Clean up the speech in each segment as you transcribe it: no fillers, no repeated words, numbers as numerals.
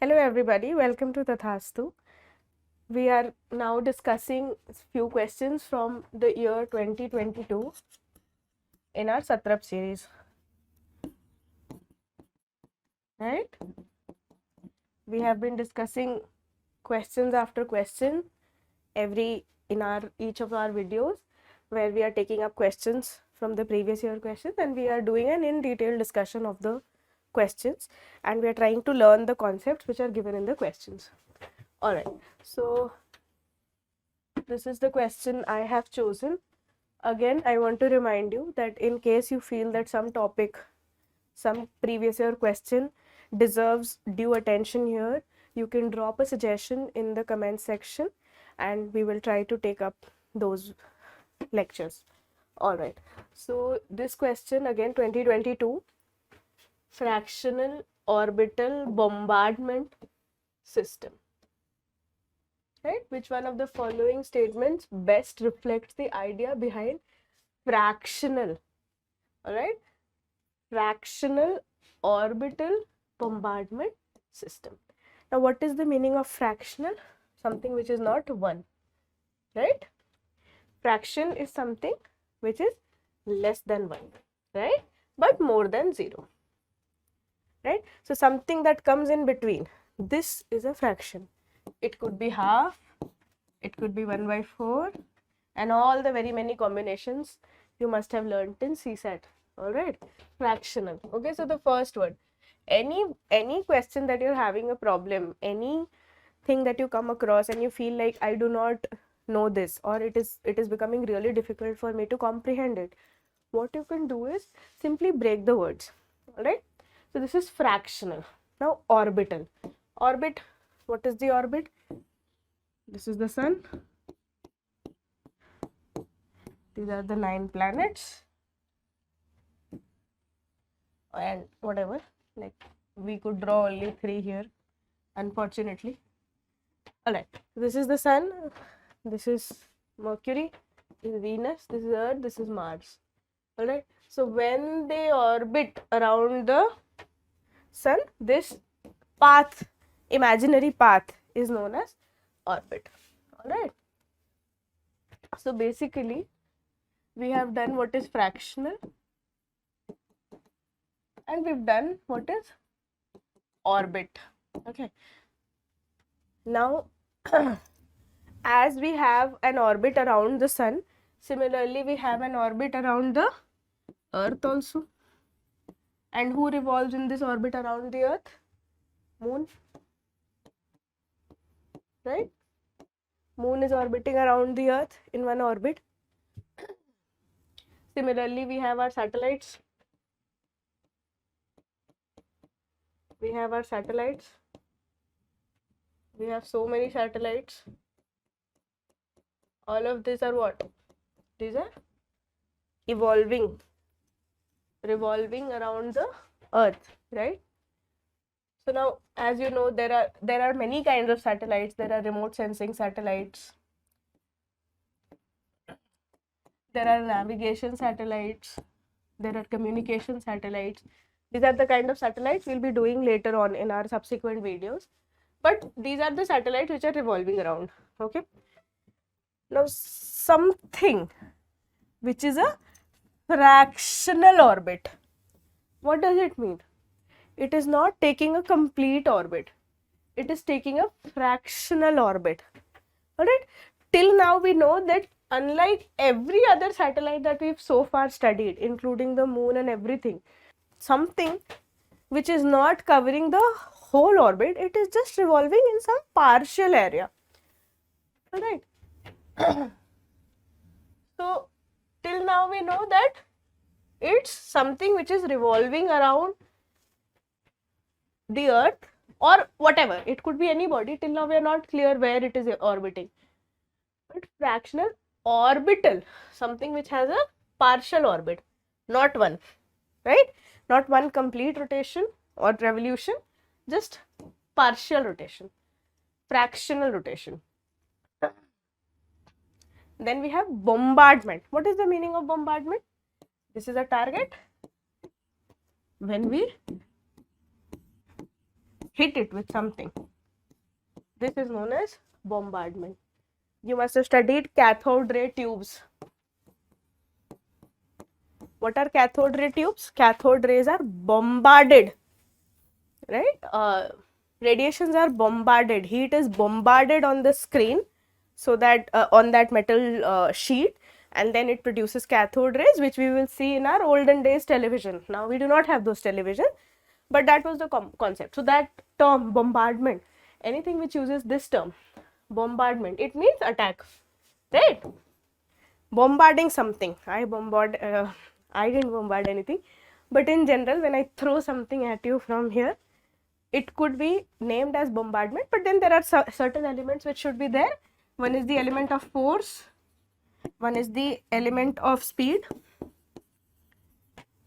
Hello everybody, welcome to Tathastu. We are now discussing few questions from the year 2022 in our S.A.T.R.A.P series. Right? We have been discussing questions after question in each of our videos, where we are taking up questions from the previous year questions and we are doing an in-detail discussion of the questions, and we are trying to learn the concepts which are given in the questions. Alright, so this is the question I have chosen. Again, I want to remind you that in case you feel that some topic, some previous year question deserves due attention here, you can drop a suggestion in the comment section and we will try to take up those lectures. Alright, so this question again, 2022, Fractional Orbital Bombardment System. Right? Which one of the following statements best reflects the idea behind fractional, alright, fractional orbital bombardment system? Now, what is the meaning of fractional? Something which is not 1, right? Fraction is something which is less than 1, right, but more than 0, right? So something that comes in between, this is a fraction. It could be half, it could be 1/4, and all the very many combinations you must have learnt in C.SAT. Alright, fractional. Okay, so the first word, any question that you're having a problem, anything that you come across and you feel like I do not know this, or it is becoming really difficult for me to comprehend it, what you can do is simply break the words. Alright, so this is fractional. Now orbital. Orbit, what is the orbit? This is the sun. These are the 9 planets and whatever, like we could draw only 3 here, unfortunately. Alright, this is the sun, this is Mercury, this is Venus, this is Earth, this is Mars. Alright, so when they orbit around the sun, this path, imaginary path, is known as orbit. Alright, so basically we have done what is fractional and we've done what is orbit. Okay, now as we have an orbit around the sun, similarly we have an orbit around the earth also. And who revolves in this orbit around the earth? Moon, right? Moon is orbiting around the earth in one orbit. Similarly, we have our satellites. We have our satellites. We have so many satellites. All of these are what? These are revolving around the earth, right? So now, as you know, there are many kinds of satellites. There are remote sensing satellites. There are navigation satellites. There are communication satellites. These are the kind of satellites we'll be doing later on in our subsequent videos. But these are the satellites which are revolving around. Okay. Now, something which is a fractional orbit. What does it mean? It is not taking a complete orbit. It is taking a fractional orbit. Alright. Till now we know that unlike every other satellite that we've so far studied, including the moon and everything, something which is not covering the whole orbit, it is just revolving in some partial area. Alright. So till now we know that it's something which is revolving around the earth or whatever. It could be any body. Till now we are not clear where it is orbiting. But fractional orbital, something which has a partial orbit, not one, right? Not one complete rotation or revolution, just partial rotation, fractional rotation. Then we have bombardment. What is the meaning of bombardment? This is a target. When we hit it with something. This is known as bombardment. You must have studied cathode ray tubes. What are cathode ray tubes? Cathode rays are bombarded, right? Radiations are bombarded. Heat is bombarded on the screen, so that on that metal sheet, and then it produces cathode rays, which we will see in our olden days television. Now we do not have those television, but that was the concept. So that term bombardment, anything which uses this term bombardment, it means attack, right? Bombarding something. I didn't bombard anything, but in general, when I throw something at you from here, it could be named as bombardment. But then there are certain elements which should be there. One is the element of force, one is the element of speed,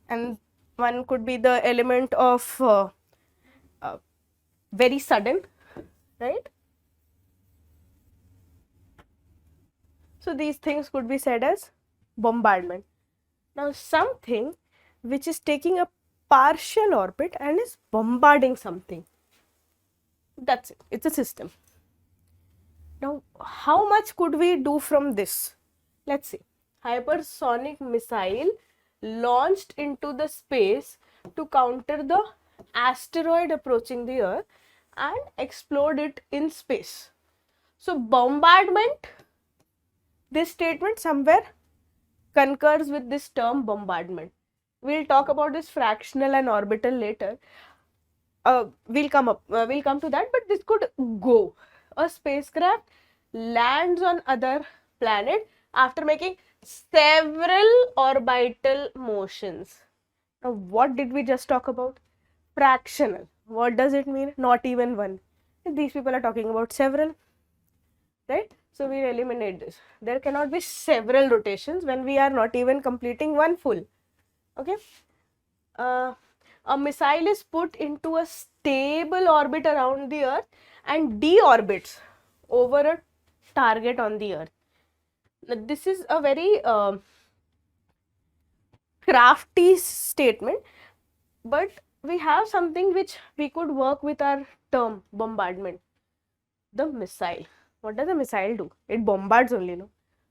and one could be the element of very sudden, right? So these things could be said as bombardment. Now something which is taking a partial orbit and is bombarding something, that's it, it's a system. Now how much could we do from this? Let's see. Hypersonic missile launched into the space to counter the asteroid approaching the Earth and explode it in space. So bombardment, this statement somewhere concurs with this term bombardment. We'll talk about this fractional and orbital later. We'll come to that, but this could go. A spacecraft lands on other planet after making several orbital motions. Now, what did we just talk about? Fractional. What does it mean? Not even one. These people are talking about several, right? So we eliminate this. There cannot be several rotations when we are not even completing one full. Okay. A missile is put into a stable orbit around the Earth and deorbits over a target on the Earth. Now, this is a very crafty statement, but we have something which we could work with our term bombardment. The missile. What does a missile do? It bombards only, no?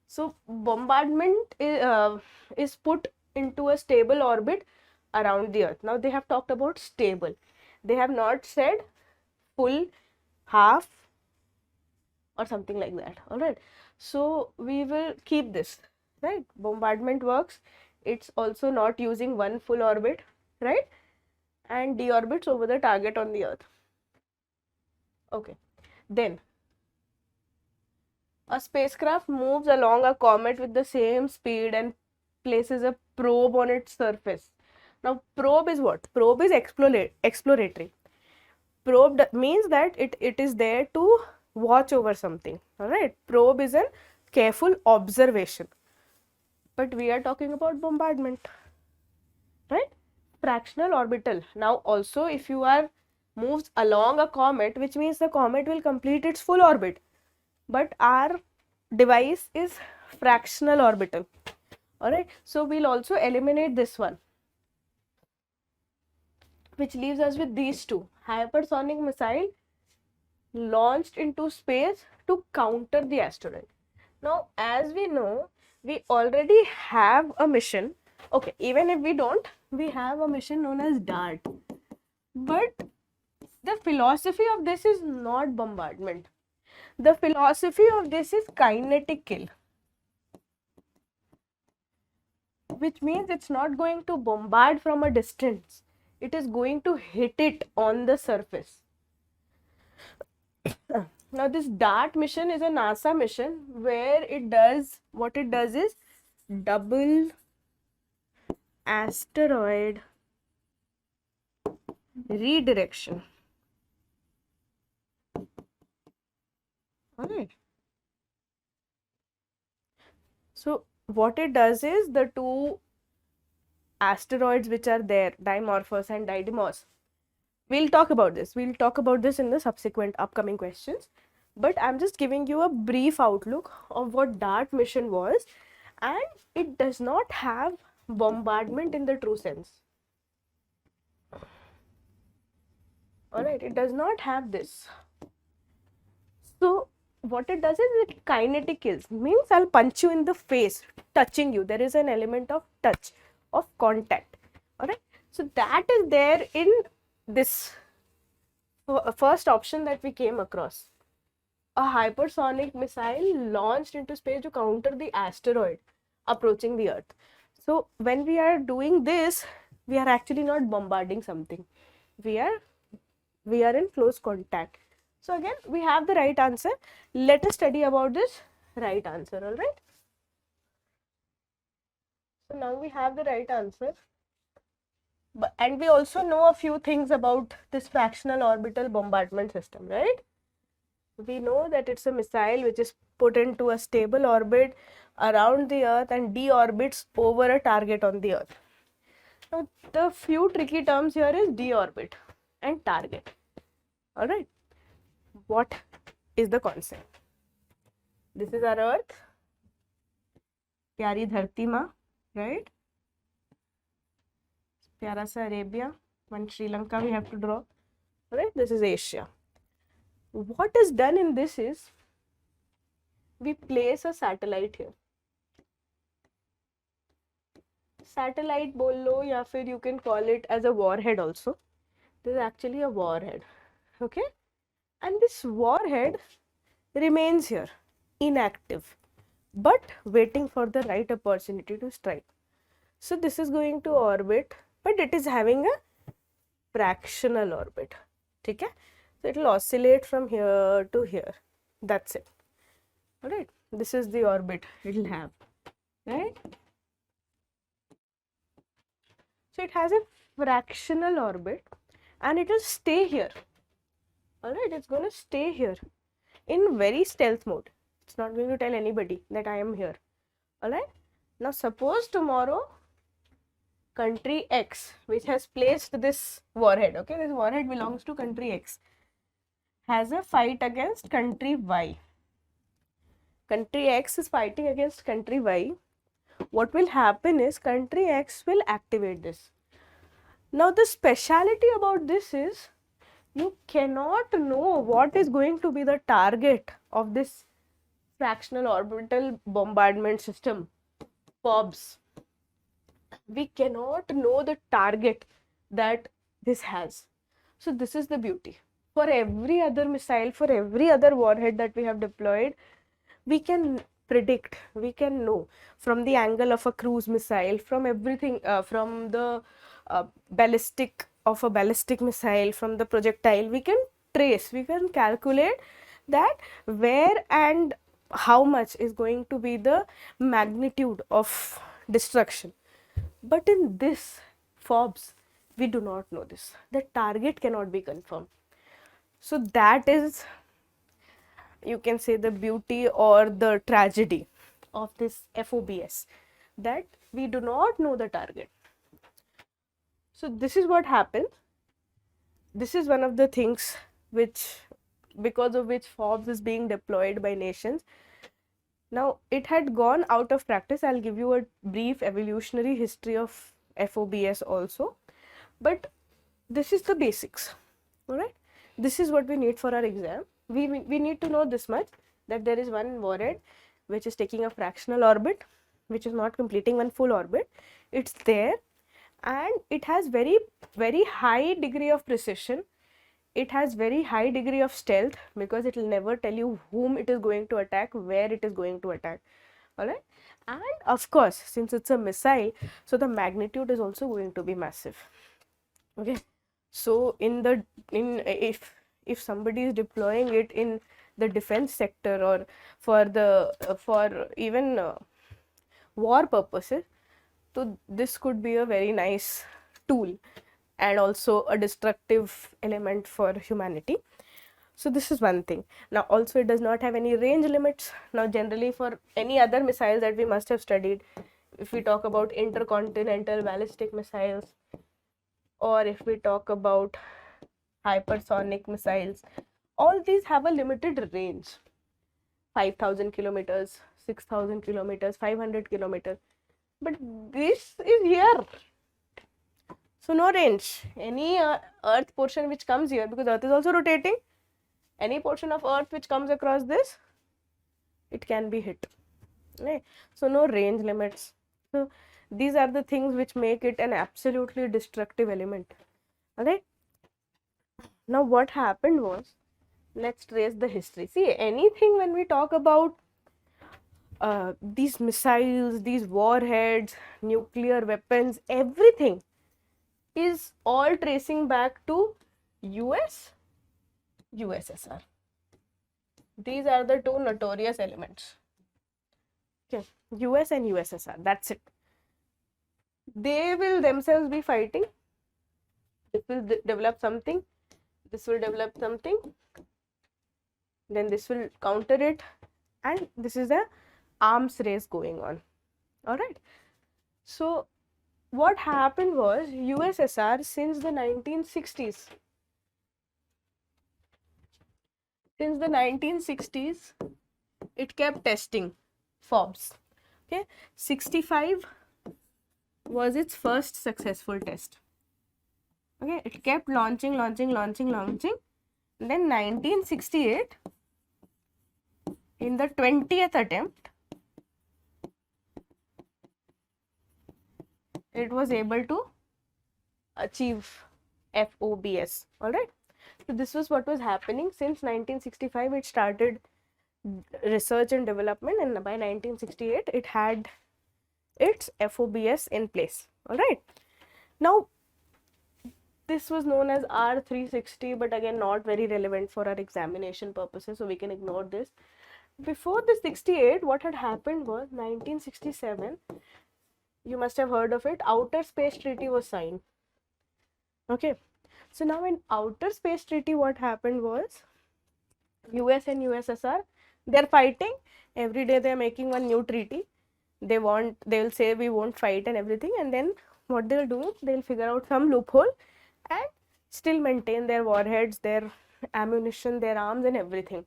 So bombardment is put into a stable orbit around the Earth. Now they have talked about stable. They have not said full, half, or something like that. All right. So we will keep this, right? Bombardment works. It's also not using one full orbit, right? And deorbits over the target on the Earth. Okay. Then a spacecraft moves along a comet with the same speed and places a probe on its surface. Now probe is what? Probe is exploratory. Probe means that it is there to watch over something. All right. Probe is a careful observation. But we are talking about bombardment, right? Fractional orbital. Now also, if you are moves along a comet, which means the comet will complete its full orbit, but our device is fractional orbital. All right. So we'll also eliminate this one, which leaves us with these two. Hypersonic missile launched into space to counter the asteroid. Now, as we know, we already have a mission. Okay, even if we don't, we have a mission known as DART. But the philosophy of this is not bombardment. The philosophy of this is kinetic kill, which means it's not going to bombard from a distance. It is going to hit it on the surface. Now this DART mission is a NASA mission where what it does is double asteroid redirection. Alright. So what it does is the two asteroids which are there, Dimorphos and Didymos. We'll talk about this. We'll talk about this in the subsequent upcoming questions. But I'm just giving you a brief outlook of what DART mission was, and it does not have bombardment in the true sense. Alright, it does not have this. So what it does is it kinetic kills, means I'll punch you in the face, touching you. There is an element of touch, of contact. Alright, so that is there in this first option that we came across. A hypersonic missile launched into space to counter the asteroid approaching the Earth. So when we are doing this, we are actually not bombarding something. We are in close contact. So again, we have the right answer. Let us study about this right answer, all right? So now we have the right answer. And we also know a few things about this fractional orbital bombardment system, right? We know that it's a missile which is put into a stable orbit around the Earth and deorbits over a target on the Earth. Now, the few tricky terms here is deorbit and target. All right. What is the concept? This is our Earth, प्यारी धरती माँ, right? प्यारा सा Arabia, one Sri Lanka we have to draw. All right. This is Asia. What is done in this is we place a satellite here. Satellite बोल लो या फिर you can call it as a warhead also. This is actually a warhead. Okay. And this warhead remains here, inactive, but waiting for the right opportunity to strike. So this is going to orbit, but it is having a fractional orbit. Okay? So it will oscillate from here to here. That's it. Alright, this is the orbit it will have. Right? So it has a fractional orbit and it will stay here. Alright, it's going to stay here in very stealth mode. It's not going to tell anybody that I am here. Alright. Now suppose tomorrow country X, which has placed this warhead, okay, this warhead belongs to country X, has a fight against country Y. Country X is fighting against country Y. What will happen is country X will activate this. Now the speciality about this is you cannot know what is going to be the target of this fractional orbital bombardment system, FOBS. We cannot know the target that this has. So this is the beauty. For every other missile, for every other warhead that we have deployed, we can predict, we can know from the angle of a cruise missile, from everything, from the ballistic of a ballistic missile, from the projectile, we can trace, we can calculate that where and how much is going to be the magnitude of destruction. But in this FOBS, we do not know this. The target cannot be confirmed. So that is, you can say, the beauty or the tragedy of this FOBS, that we do not know the target. So this is what happens. This is one of the things which, because of which FOBS is being deployed by nations. Now it had gone out of practice. I'll give you a brief evolutionary history of FOBS also, but this is the basics. All right, this is what we need for our exam. We need to know this much, that there is one warhead which is taking a fractional orbit, which is not completing one full orbit. It's there and it has very high degree of precision. It has very high degree of stealth because it will never tell you whom it is going to attack, where it is going to attack. Alright, and of course, since it's a missile, so the magnitude is also going to be massive. Okay, so if somebody is deploying it in the defense sector or for even war purposes, so this could be a very nice tool and also a destructive element for humanity. So this is one thing. Now also it does not have any range limits. Now generally for any other missiles that we must have studied, if we talk about intercontinental ballistic missiles, or if we talk about hypersonic missiles, all these have a limited range, 5,000 kilometers, 6,000 kilometers, 500 kilometers, but this is here. So no range. Any earth portion which comes here, because earth is also rotating, any portion of earth which comes across this, it can be hit, right? So no range limits. So these are the things which make it an absolutely destructive element. Alright, now what happened was, let's trace the history. See, anything when we talk about these missiles, these warheads, nuclear weapons, everything is all tracing back to US, USSR. These are the two notorious elements. Okay, US and USSR, that's it. They will themselves be fighting. This will develop something, this will develop something, then this will counter it, and this is a arms race going on. All right. So what happened was, USSR since the 1960s, it kept testing FOBS. Okay, 65 was its first successful test. Okay, it kept launching. Then 1968, in the 20th attempt, it was able to achieve FOBS. All right. So this was what was happening since 1965. It started research and development, and by 1968 it had its FOBS in place. All right. Now this was known as R360, but again not very relevant for our examination purposes, so we can ignore this. Before the 68, what had happened was, 1967, you must have heard of it, Outer Space Treaty was signed. Okay, so now in Outer Space Treaty, what happened was, US and USSR, they're fighting every day. They're making one new treaty. They'll say we won't fight and everything, and then what they'll do, they'll figure out some loophole and still maintain their warheads, their ammunition, their arms and everything.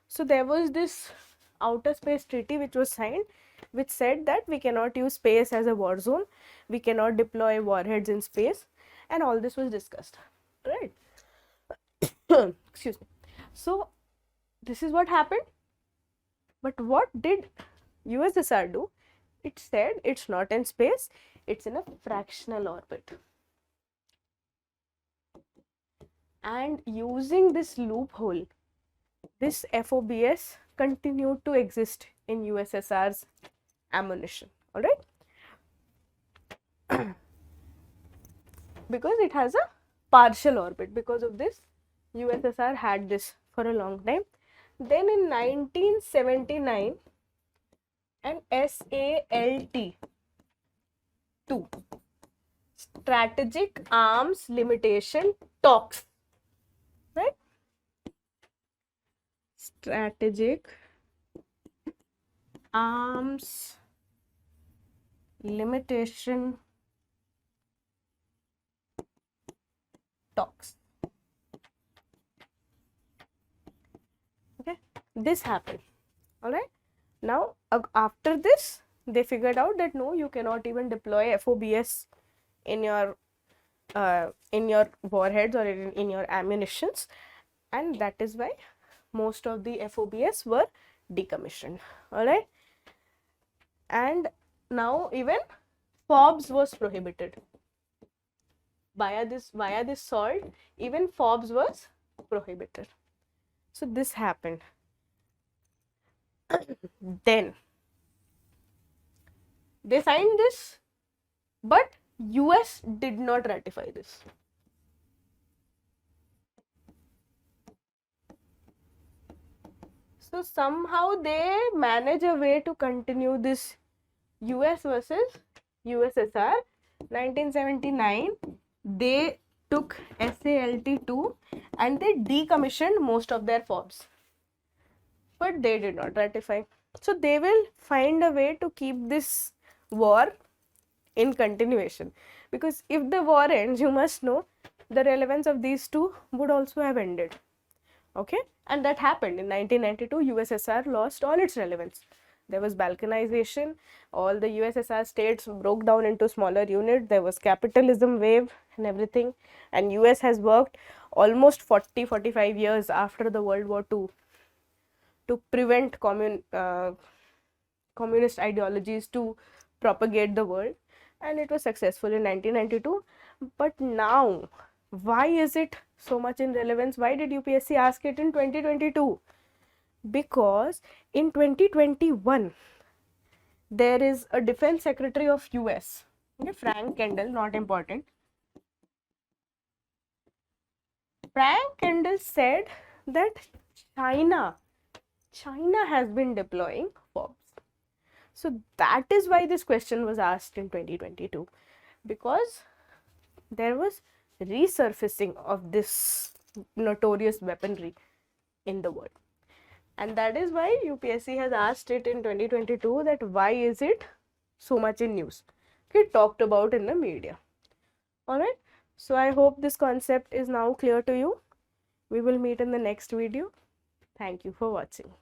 So there was this Outer Space Treaty which was signed, which said that we cannot use space as a war zone, we cannot deploy warheads in space, and all this was discussed, right? Excuse me. So this is what happened. But what did USSR do? It said it's not in space, it's in a fractional orbit. And using this loophole, this FOBS continued to exist in USSR's ammunition. All right. Because it has a partial orbit. Because of this, USSR had this for a long time. Then in 1979, an S.A.T.R.A.P, Strategic Arms Limitation Talks, right? Strategic Arms Limitation Talks. Okay, this happened. All right. Now, after this, they figured out that no, you cannot even deploy FOBS in your warheads or in your ammunitions, and that is why most of the FOBS were decommissioned. All right. And now even FOBS was prohibited. Via this SALT, even FOBS was prohibited. So this happened. Then they signed this, but US did not ratify this. So somehow they manage a way to continue this US versus USSR. 1979, they took SALT-2 and they decommissioned most of their FOBs, but they did not ratify. So they will find a way to keep this war in continuation, because if the war ends, you must know the relevance of these two would also have ended. Okay, and that happened in 1992. USSR lost all its relevance. There was balkanization. All the USSR states broke down into smaller units. There was capitalism wave and everything. And US has worked almost 40-45 years after the World War II to prevent communist ideologies to propagate the world, and it was successful in 1992. But now, why is it so much in relevance? Why did UPSC ask it in 2022? Because in 2021 there is a defense secretary of US, okay, Frank Kendall, not important. Frank Kendall said that China has been deploying FOBS. So that is why this question was asked in 2022, because there was resurfacing of this notorious weaponry in the world. And that is why UPSC has asked it in 2022 that why is it so much in news, okay, talked about in the media. Alright, so I hope this concept is now clear to you. We will meet in the next video. Thank you for watching.